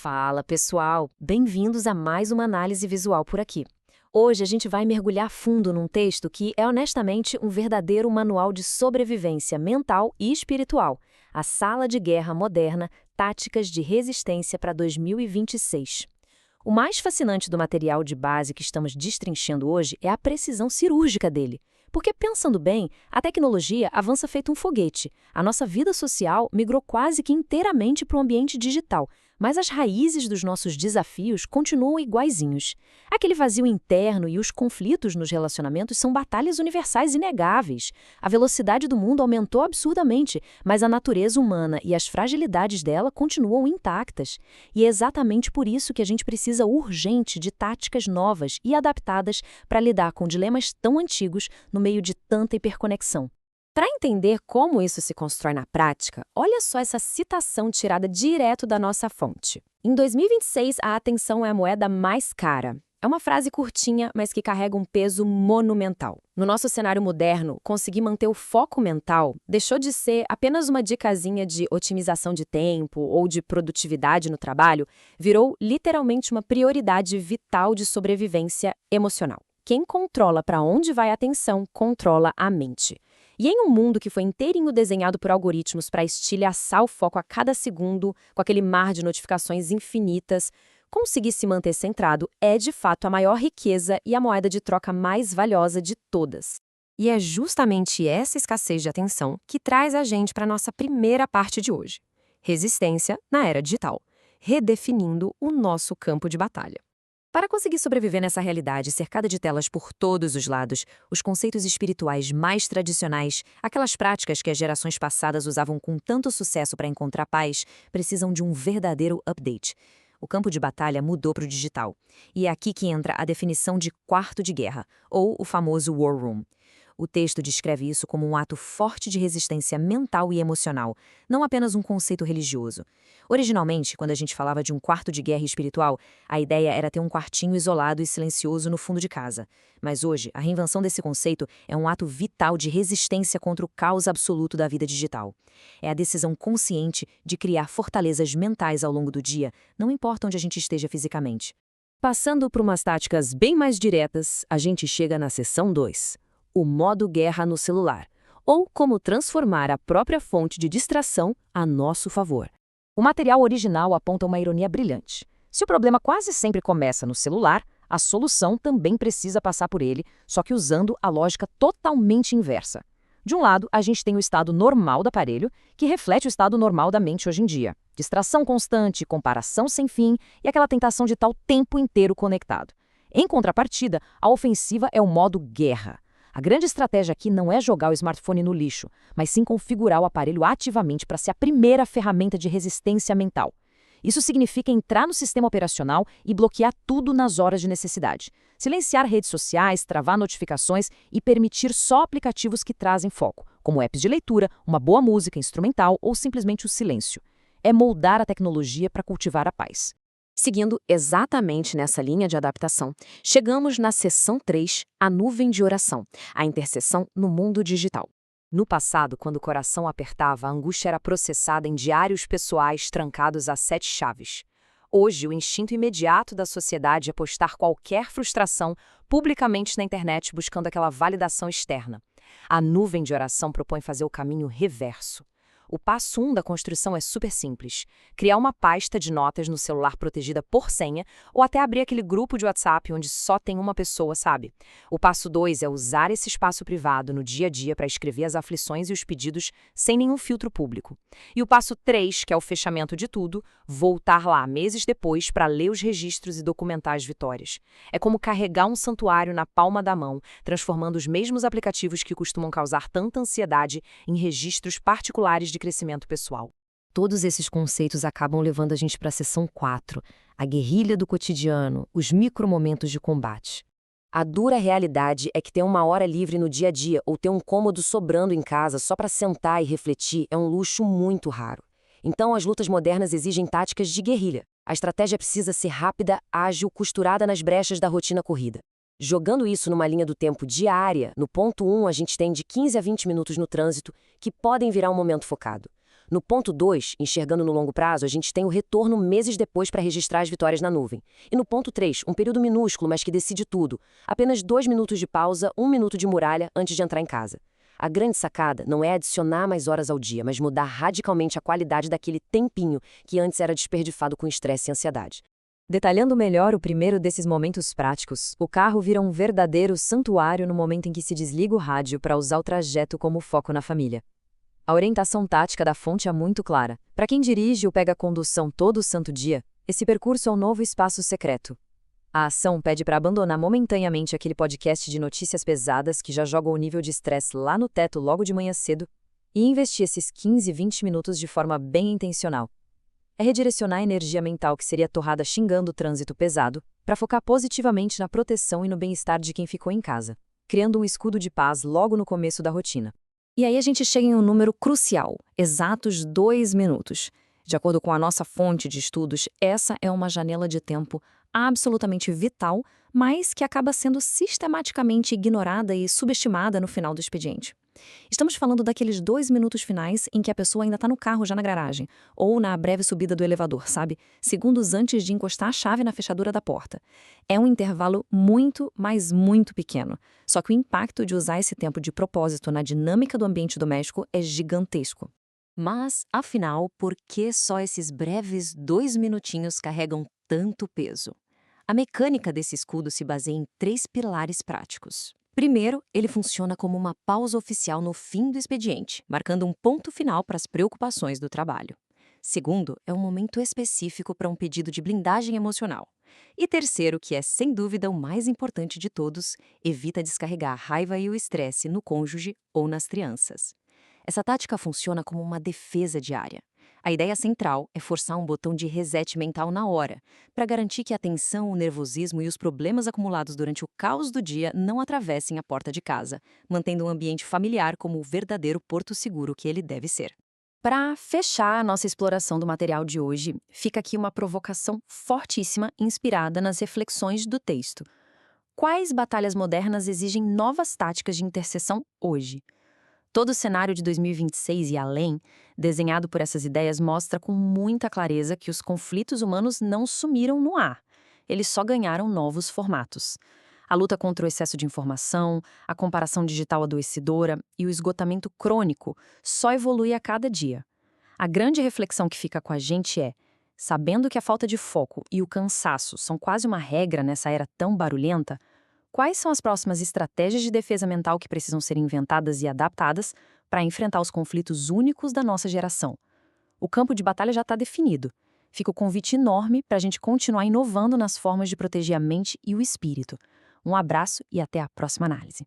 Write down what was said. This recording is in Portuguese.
Fala, pessoal! Bem-vindos a mais uma análise visual por aqui. Hoje a gente vai mergulhar fundo num texto que é honestamente um verdadeiro manual de sobrevivência mental e espiritual, A Sala de Guerra Moderna, Táticas de Resistência para 2026. O mais fascinante do material de base que estamos destrinchando hoje é a precisão cirúrgica dele. Porque, pensando bem, a tecnologia avança feito um foguete. A nossa vida social migrou quase que inteiramente para o ambiente digital, mas as raízes dos nossos desafios continuam iguaizinhos. Aquele vazio interno e os conflitos nos relacionamentos são batalhas universais inegáveis. A velocidade do mundo aumentou absurdamente, mas a natureza humana e as fragilidades dela continuam intactas. E é exatamente por isso que a gente precisa urgente de táticas novas e adaptadas para lidar com dilemas tão antigos no meio de tanta hiperconexão. Para entender como isso se constrói na prática, olha só essa citação tirada direto da nossa fonte. Em 2026, a atenção é a moeda mais cara. É uma frase curtinha, mas que carrega um peso monumental. No nosso cenário moderno, conseguir manter o foco mental deixou de ser apenas uma dicasinha de otimização de tempo ou de produtividade no trabalho, virou literalmente uma prioridade vital de sobrevivência emocional. Quem controla para onde vai a atenção, controla a mente. E em um mundo que foi inteirinho desenhado por algoritmos para estilhaçar o foco a cada segundo, com aquele mar de notificações infinitas, conseguir se manter centrado é, de fato, a maior riqueza e a moeda de troca mais valiosa de todas. E é justamente essa escassez de atenção que traz a gente para a nossa primeira parte de hoje. Resistência na era digital, redefinindo o nosso campo de batalha. Para conseguir sobreviver nessa realidade cercada de telas por todos os lados, os conceitos espirituais mais tradicionais, aquelas práticas que as gerações passadas usavam com tanto sucesso para encontrar paz, precisam de um verdadeiro update. O campo de batalha mudou para o digital. E é aqui que entra a definição de quarto de guerra, ou o famoso War Room. O texto descreve isso como um ato forte de resistência mental e emocional, não apenas um conceito religioso. Originalmente, quando a gente falava de um quarto de guerra espiritual, a ideia era ter um quartinho isolado e silencioso no fundo de casa. Mas hoje, a reinvenção desse conceito é um ato vital de resistência contra o caos absoluto da vida digital. É a decisão consciente de criar fortalezas mentais ao longo do dia, não importa onde a gente esteja fisicamente. Passando por umas táticas bem mais diretas, a gente chega na seção 2. O modo guerra no celular, ou como transformar a própria fonte de distração a nosso favor. O material original aponta uma ironia brilhante. Se o problema quase sempre começa no celular, a solução também precisa passar por ele, só que usando a lógica totalmente inversa. De um lado, a gente tem o estado normal do aparelho, que reflete o estado normal da mente hoje em dia. Distração constante, comparação sem fim e aquela tentação de estar o tempo inteiro conectado. Em contrapartida, a ofensiva é o modo guerra. A grande estratégia aqui não é jogar o smartphone no lixo, mas sim configurar o aparelho ativamente para ser a primeira ferramenta de resistência mental. Isso significa entrar no sistema operacional e bloquear tudo nas horas de necessidade. Silenciar redes sociais, travar notificações e permitir só aplicativos que trazem foco, como apps de leitura, uma boa música instrumental ou simplesmente o silêncio. É moldar a tecnologia para cultivar a paz. Seguindo exatamente nessa linha de adaptação, chegamos na seção 3, a nuvem de oração, a intercessão no mundo digital. No passado, quando o coração apertava, a angústia era processada em diários pessoais trancados a 7 chaves. Hoje, o instinto imediato da sociedade é postar qualquer frustração publicamente na internet buscando aquela validação externa. A nuvem de oração propõe fazer o caminho reverso. O passo 1 da construção é super simples. Criar uma pasta de notas no celular protegida por senha ou até abrir aquele grupo de WhatsApp onde só tem uma pessoa, sabe? O passo 2 é usar esse espaço privado no dia a dia para escrever as aflições e os pedidos sem nenhum filtro público. E o passo 3, que é o fechamento de tudo, voltar lá meses depois para ler os registros e documentar as vitórias. É como carregar um santuário na palma da mão, transformando os mesmos aplicativos que costumam causar tanta ansiedade em registros particulares de crescimento pessoal. Todos esses conceitos acabam levando a gente para a seção 4, a guerrilha do cotidiano, os micromomentos de combate. A dura realidade é que ter uma hora livre no dia a dia ou ter um cômodo sobrando em casa só para sentar e refletir é um luxo muito raro. Então, as lutas modernas exigem táticas de guerrilha. A estratégia precisa ser rápida, ágil, costurada nas brechas da rotina corrida. Jogando isso numa linha do tempo diária, no ponto 1 a gente tem de 15 a 20 minutos no trânsito, que podem virar um momento focado. No ponto 2, enxergando no longo prazo, a gente tem o retorno meses depois para registrar as vitórias na nuvem. E no ponto 3, um período minúsculo, mas que decide tudo. Apenas 2 minutos de pausa, 1 minuto de muralha antes de entrar em casa. A grande sacada não é adicionar mais horas ao dia, mas mudar radicalmente a qualidade daquele tempinho que antes era desperdiçado com estresse e ansiedade. Detalhando melhor o primeiro desses momentos práticos, o carro vira um verdadeiro santuário no momento em que se desliga o rádio para usar o trajeto como foco na família. A orientação tática da fonte é muito clara. Para quem dirige ou pega a condução todo santo dia, esse percurso é um novo espaço secreto. A ação pede para abandonar momentaneamente aquele podcast de notícias pesadas que já joga o nível de estresse lá no teto logo de manhã cedo e investir esses 15, 20 minutos de forma bem intencional. É redirecionar a energia mental que seria torrada xingando o trânsito pesado para focar positivamente na proteção e no bem-estar de quem ficou em casa, criando um escudo de paz logo no começo da rotina. E aí a gente chega em um número crucial, exatos 2 minutos. De acordo com a nossa fonte de estudos, essa é uma janela de tempo absolutamente vital, mas que acaba sendo sistematicamente ignorada e subestimada no final do expediente. Estamos falando daqueles 2 minutos finais em que a pessoa ainda está no carro já na garagem, ou na breve subida do elevador, sabe? Segundos antes de encostar a chave na fechadura da porta. É um intervalo muito, mas muito pequeno. Só que o impacto de usar esse tempo de propósito na dinâmica do ambiente doméstico é gigantesco. Mas, afinal, por que só esses breves 2 minutinhos carregam tanto peso? A mecânica desse escudo se baseia em 3 pilares práticos. Primeiro, ele funciona como uma pausa oficial no fim do expediente, marcando um ponto final para as preocupações do trabalho. Segundo, é um momento específico para um pedido de blindagem emocional. E terceiro, que é sem dúvida o mais importante de todos, evita descarregar a raiva e o estresse no cônjuge ou nas crianças. Essa tática funciona como uma defesa diária. A ideia central é forçar um botão de reset mental na hora, para garantir que a tensão, o nervosismo e os problemas acumulados durante o caos do dia não atravessem a porta de casa, mantendo um ambiente familiar como o verdadeiro porto seguro que ele deve ser. Para fechar a nossa exploração do material de hoje, fica aqui uma provocação fortíssima inspirada nas reflexões do texto. Quais batalhas modernas exigem novas táticas de intercessão hoje? Todo o cenário de 2026 e além, desenhado por essas ideias, mostra com muita clareza que os conflitos humanos não sumiram no ar. Eles só ganharam novos formatos. A luta contra o excesso de informação, a comparação digital adoecedora e o esgotamento crônico só evolui a cada dia. A grande reflexão que fica com a gente é, sabendo que a falta de foco e o cansaço são quase uma regra nessa era tão barulhenta, quais são as próximas estratégias de defesa mental que precisam ser inventadas e adaptadas para enfrentar os conflitos únicos da nossa geração? O campo de batalha já está definido. Fica o convite enorme para a gente continuar inovando nas formas de proteger a mente e o espírito. Um abraço e até a próxima análise.